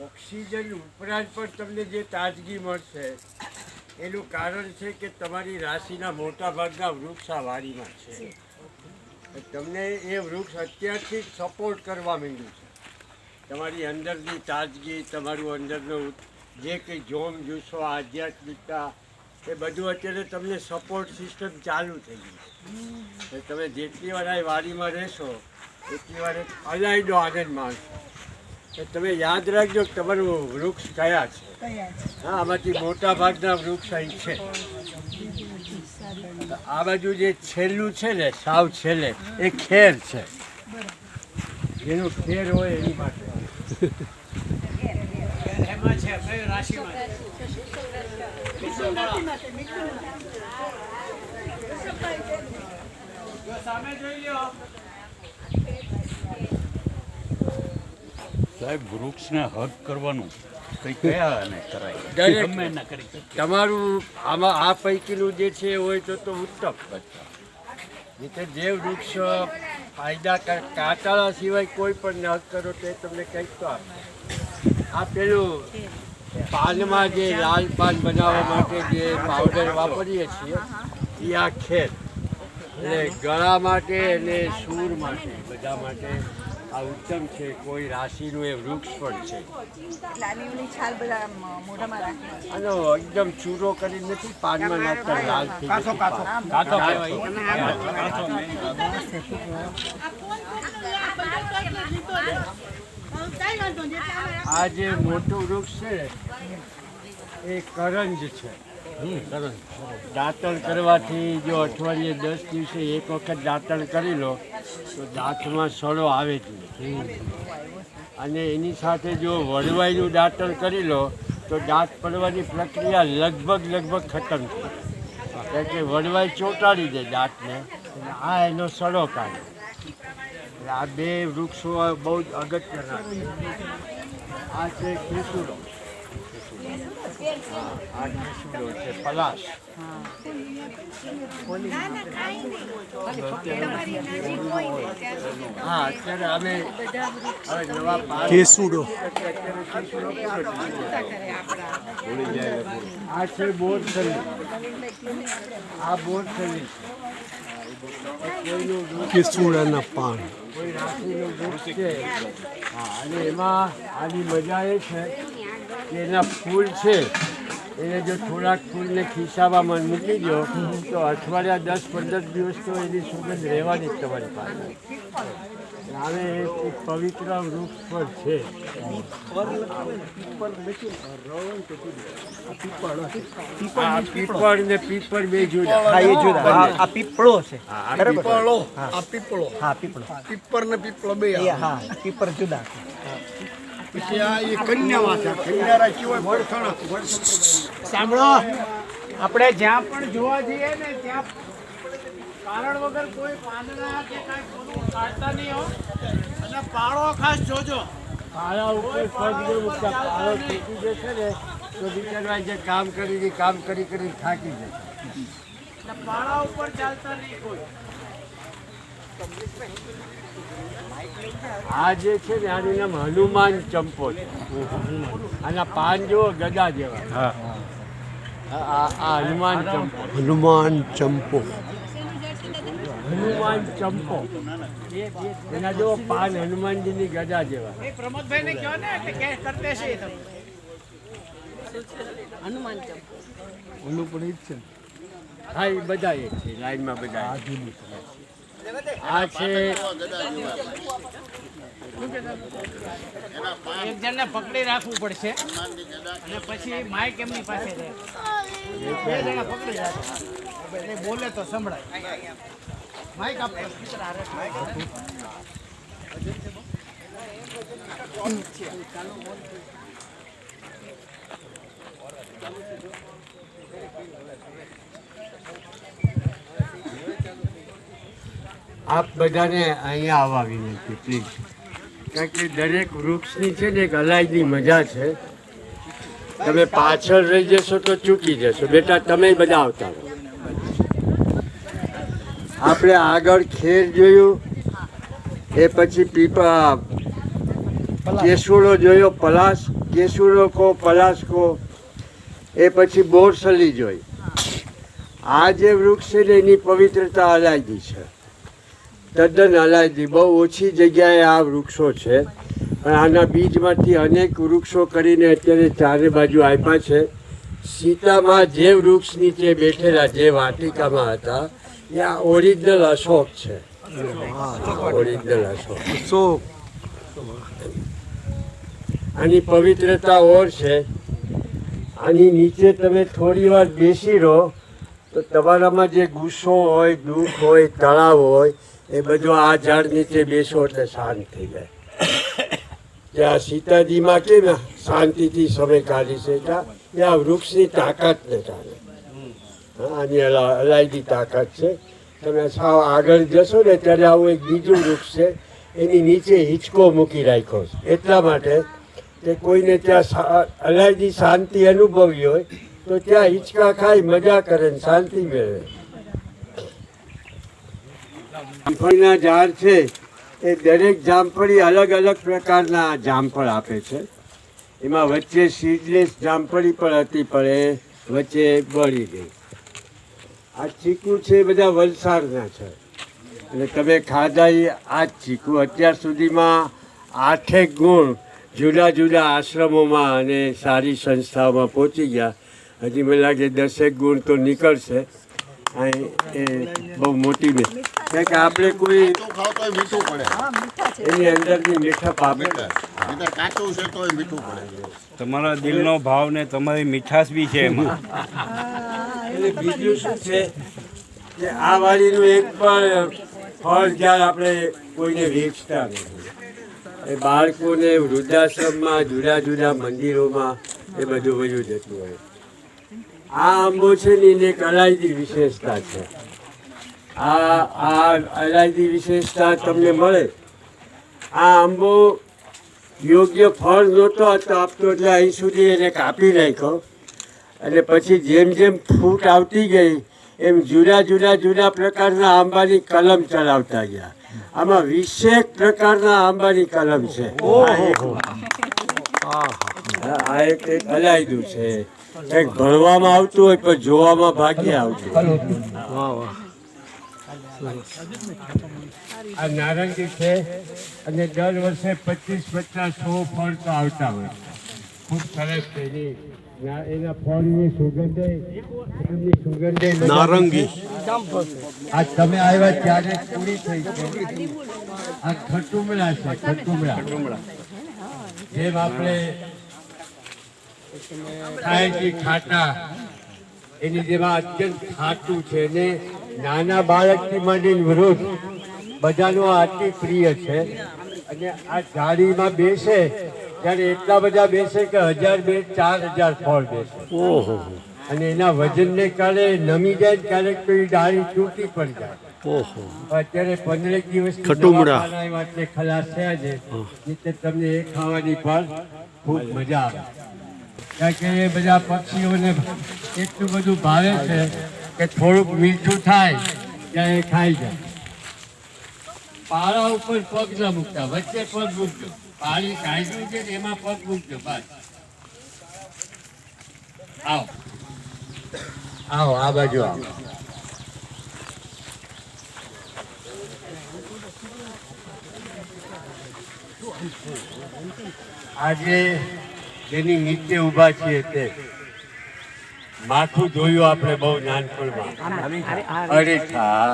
Oxygen ઉપરાંત પણ તમને જે તાજગી મળશે એનું કારણ છે કે તમારી રાશિના મોટા ભાગના વૃક્ષ આ વાડીમાં છે. તમને એ વૃક્ષ અત્યારથી જ સપોર્ટ કરવા માંડ્યું છે. તમારી અંદરની તાજગી, તમારું અંદરનું જે કંઈ જોમ જુસ્સો, આધ્યાત્મિકતા, એ બધું અત્યારે તમને સપોર્ટ સિસ્ટમ ચાલુ થઈ ગયું છે. તમે જેટલી વાર આ વાડીમાં રહેશો એટલી વાર એક અલાયદો આનંદ માણશો. તમે યાદ રાખજો કે તમારું વૃક્ષ કયા છે. હા, આમાંથી મોટા ભાગના વૃક્ષ અહીં છે. આ બાજુ જે છેલ્લું છે ને, સાવ છેલ્લે એ ખેર છે. જેનું ખેર હોય એની માટે સાહેબ, વૃક્ષને હક કરવાનું કંઈ કયા અને કરાય? ગમે ના કરી શકે. તમારું આમાં આ પૈકીનું જે છે એ હોય તો ઉત્તમ. રીતે જે વૃક્ષ ફાયદા કાંટાળા સિવાય કોઈ પણ હક કરો તો એ તમને કંઈક તો આપે. આ પેલું પાનમાં જે લાલ પાન બનાવવા માટે જે પાવડર વાપરીએ છીએ એ આ ખેર, એટલે ગળા માટે અને સૂર માટે બધા માટે આ ઉત્તમ છે. કોઈ રાશિનું એ વૃક્ષ પણ છે. આનો એકદમ ચૂરો કરી નથી પાનમાં નાખતા, લાલ થઈ આ જે મોટું વૃક્ષ છે એ કરંજ છે. દાંતણ કરવાથી જો અઠવાડિયે 10 દિવસે એક વખત દાંતણ કરી લો તો દાંતમાં સડો આવે જ નહીં. અને એની સાથે જો વડવાઈનું દાંતણ કરી લો તો દાંત પડવાની પ્રક્રિયા લગભગ ખતમ થઈ. કારણ કે વડવાઈ ચોંટાડી દે દાંતને, આ એનો સડો કાઢે. એટલે આ બે વૃક્ષો બહુ જ અગત્યના છે. આ છે કેસુડો, આ કેસુડો છે પલાશ. હા, અત્યારે અમે નવા કેસુડો. આ છે બોરસલી. આ બોરસલી કેસુડાના પાન કોઈ રાશિનું વૃક્ષ છે. હા, અને એમાં આની મજા એ છે કે એના ફૂલ છે એને જો થોડાક ફૂલને ખિસ્સામાં મૂકી દો તો અઠવાડિયા 10-15 દિવસ તો એની સુગંધ રહેવાની જ તમારી પાસે. હવે એક પવિત્ર વૃક્ષ પણ છે. પીપળ ને પીપળ બે જુદા. આ પીપળો છે. પીપળો, આ પીપળો. હા, પીપળો. પીપર ને પીપળો બે. હા, પીપર જુદા. પછી આ એ કન્યાવા છે. કન્યારા સિવાય વડથાણા. સાંભળો, આપણે જ્યાં પણ જોવા જઈએ ને ત્યાં કારણ વગર કોઈ પાંદડા કે કાંઈ કોનું કાઢતા નહીં હો. અને પાળો ખાસ જોજો. પાળા ઉપર પગ ન મૂકતા. પાળો તૂટી જશે ને તો બિચારા જે કામ કરી થાકી જાય. એટલે પાળા ઉપર ચાલતા નહીં કોઈ. આ જે છે ને આનું નામ હનુમાન ચંપો છે. આના પાન જુઓ ગદા જેવા. આ હનુમાન ચંપો. હનુમાન ચંપો. હનુમાન ચંપો એના જો પાન હનુમાનજીની ગદા જેવા. એ પ્રમોદભાઈ ને કહો ને એટલે કે કરતે છે એ તમે. હનુમાન ચંપો. ઓલું પણ ઈ જ છે. હા, એ બધા એક છે લાઈનમાં બધા. આ છે એક જણને પકડી રાખવું પડશે અને પછી માઇક એમની પાસે રહે. બે જણા પકડી રાખે એટલે બોલે તો સંભળાય. માઇક આપો. આપ બધાને અહીંયા આવવા વિનંતી પ્લીઝ. કારણ કે દરેક વૃક્ષની છે ને એક અલાયદી મજા છે. તમે પાછળ રહી જશો તો ચૂકી જશો. બેટા તમે બધા આવતા રહો. આપણે આગળ ખેર જોયું, એ પછી કેસુડો જોયો, પલાસ, કેસુડો કહો, પલાસ કહો, એ પછી બોરસલી જોઈ. આ જે વૃક્ષ છે ને એની પવિત્રતા અલાયદી છે, તદ્દન અલાયદી. બહુ ઓછી જગ્યાએ આ વૃક્ષો છે, પણ આના બીજમાંથી અનેક વૃક્ષો કરીને અત્યારે ચારે બાજુ આપ્યા છે. સીતામાં જે વૃક્ષ નીચે બેઠેલા, જે વાટિકામાં હતા, એ આ ઓરિજિનલ અશોક છે. ઓરિજિનલ અશોક. આની પવિત્રતા ઓર છે. આની નીચે તમે થોડી વાર બેસી રહો તો તમારામાં જે ગુસ્સો હોય, દુઃખ હોય, તણાવ હોય, એ બધું આ ઝાડ નીચે બેસો એટલે શાંત થઈ જાય. ત્યાં સીતાજીમાં કેમ શાંતિથી સમય કાઢી છે, ત્યાં વૃક્ષની તાકાતને કારણે. આની અલાયદી તાકાત છે. તમે સાવ આગળ જશો ને ત્યારે આવું એક બીજું વૃક્ષ છે, એની નીચે હિંચકો મૂકી રાખ્યો છે, એટલા માટે કે કોઈને ત્યાં અલાયદી શાંતિ અનુભવી હોય તો ત્યાં હિંચકા ખાઈ મજા કરે ને શાંતિ મેળવે. જામફળીના ઝાડ છે એ દરેક જામફળી અલગ અલગ પ્રકારના જામફળ આપે છે. એમાં વચ્ચે સીડલેસ જામફળી પણ હતી, પણ એ વચ્ચે બળી ગઈ. આ ચીકુ છે એ બધા વલસાડના છે, અને તમે ખાધા એ આ જ ચીકુ. અત્યાર સુધીમાં 8 ગુણ જુદા જુદા આશ્રમોમાં અને સારી સંસ્થાઓમાં પહોંચી ગયા. હજી મને લાગે 10 ગુણ તો નીકળશે. એ બહુ મોટી મેં કે આપણે કોઈ મીઠું પડે, એની અંદરની મીઠા પામે. કાચું છે તો મીઠું પડે. તમારા દિલનો ભાવ ને તમારી મીઠાશ બી છે એમાં. એટલે બીજું શું છે કે આ વાડીનું એક પણ ફળ ઝાડ આપણે કોઈને વેચતા નથી. એ બાળકોને વૃદ્ધાશ્રમમાં, જુદા જુદા મંદિરોમાં એ બધું વયું જતું હોય. આ આંબો છે ને એની એક અલાયદી વિશેષતા છે. આ અલાયદી વિશેષતા તમને મળે. આ આંબો યોગ્ય ફળ નહોતો આપતો, એટલે અહીં સુધી એને કાપી નાખ્યો, અને પછી જેમ જેમ ફૂટ આવતી ગઈ એમ જુદા પ્રકારના આંબાની કલમ ચલાવતા ગયા. આમાં 20 પ્રકારના આંબાની કલમ છે. આ એક અલાયદું છે. કંઈક ભણવામાં આવતું હોય પણ જોવામાં ભાગ્ય આવતું. આ નારંગી છે, અને દર વર્ષે 25-50-100 ફળ તો આવતા હોય. ખૂબ સરસ છે. એના ફળની સુગંધ નારંગી. આ તમે આવ્યા ત્યારે પૂરી થઈ છે. આ ખટુમડા છે, ખટુમડા. જેમ આપણે ખાટા, એની જેમાં અત્યંત ખાટું છે, ને નાના બાળકથી માંડીને વૃદ્ધ બધાનો અતિ પ્રિય છે. અને આ ઝાડીમાં બેસે ત્યારે એટલા બધા બેસે કે 1000-4000 ફળ બેસે. અને એના વજનને કારણે નમી જાય, ક્યારેક તો એ ડાળી તૂટી પણ જાય. અત્યારે 15 દિવસ એટલે ખલાસ થયા છે, એટલે તમને એ ખાવાની પણ ખૂબ મજા આવે. કારણ કે એ બધા પક્ષીઓને એટલું બધું ભાવે છે કે થોડુંક મીઠું થાય ત્યાં એ ખાઈ જાય. પાળા ઉપર પગ ન મૂકતા, વચ્ચે પગ મૂકજો. પાણી કાઢ્યું છે ને એમાં પગ મૂકજો. બસ આવો આવો, આ બાજુ આવો. આજે જેની નીચે ઊભા છીએ તે માથું જોયું આપણે બહુ નાનપણમાં. અરીઠા,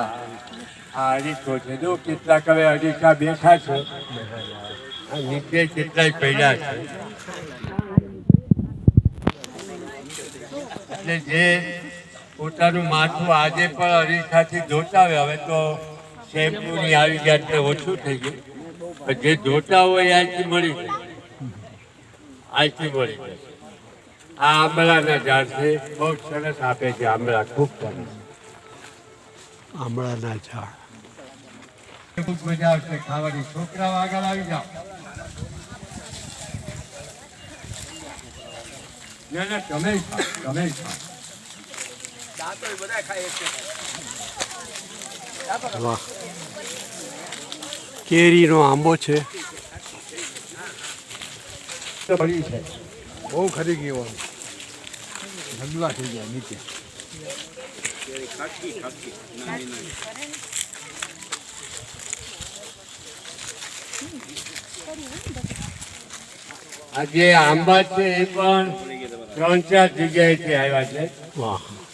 આ અરીઠો છે. જો કેટલાક હવે અરીઠા બેઠા છે, નીચે કેટલાય પડ્યા છે. એટલે જે પોતાનું માથું આજે પણ અરીઠાથી ધોતા હોય, હવે તો શેમ્પૂની આવી ગયા એટલે ઓછું થઈ ગયું, પણ જે ધોતા હોય આજથી મળી જાય. આ આંબળાના ઝાડ છે, બહુ સરસ આપે છે આંબળા, ખૂબ સરસ આંબળાના ઝાડ. ખૂબ મજા આવશે ખાવાની. છોકરાઓ આગળ આવી જાઓ. ના ના, તમે વાહ, કેરીનો આંબો છે. પડી છે. બહુ ખરી ગયો ઢગલા થઈ ગયા નીચે. આ જે આંબા છે એ પણ 3-4 જગ્યાએથી આવ્યા છે.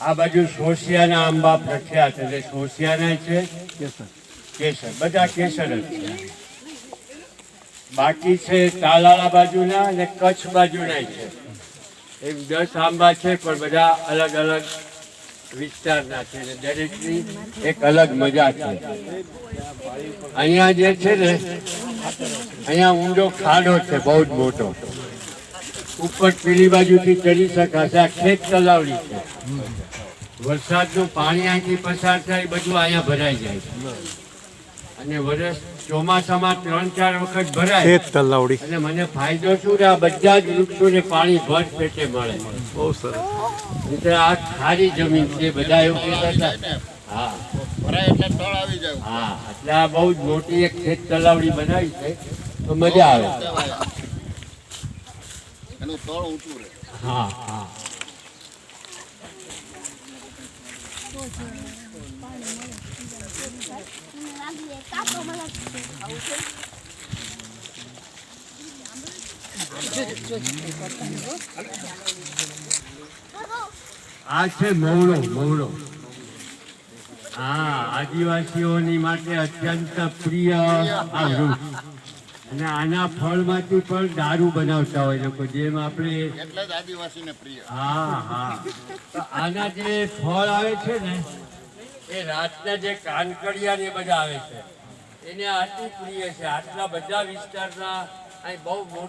આ બાજુ સોસિયાના આંબા પ્રખ્યાત, એટલે સોસિયાના છે, કેસર, બધા કેસર જ છે. બાકી છે તાલાળા બાજુના અને કચ્છ બાજુના છે. એમ 10 આંબા છે, પણ બધા અલગ અલગ વિસ્તારના છે, અને દરેકની એક અલગ મજા છે. અહીંયા જે છે ને, અહીંયા ઊંડો ખાડો છે, બહુ જ મોટો. ઉપર પેલી બાજુથી ચડી શકાશે. આ ખેત તલાવડી છે. વરસાદનું પાણી અહીંથી પસાર થાય, બધું અહીંયા ભરાઈ જાય છે. અને વર્ષ ચોમાસામાં 3-4 વખત ભરાય તલાવડી. અને મને ફાયદો શું છે, આ બધા જ વૃક્ષોને પાણી ભર પેટે મળે. બહુ સરસ. એટલે આ ખારી જમીન છે, બધા એવું કહેતા હતા. હા હા, એટલે આ બહુ જ મોટી એક ખેત તલાવડી બનાવી છે, તો મજા આવે. હા હા. આ છે મવડો. હા, આદિવાસીઓની માટે અત્યંત પ્રિય આ વૃક્ષ. અને આના ફળમાંથી પણ દારૂ બનાવતા હોય લોકો, જેમ આપણે. હા હા. તો આના જે ફળ આવે છે ને, એ રાતના જે કાનકડિયા ને બધા આવે છે, એને આટલી પ્રિય છે. આટલા બધા વિસ્તારના અહીં બહુ મોટા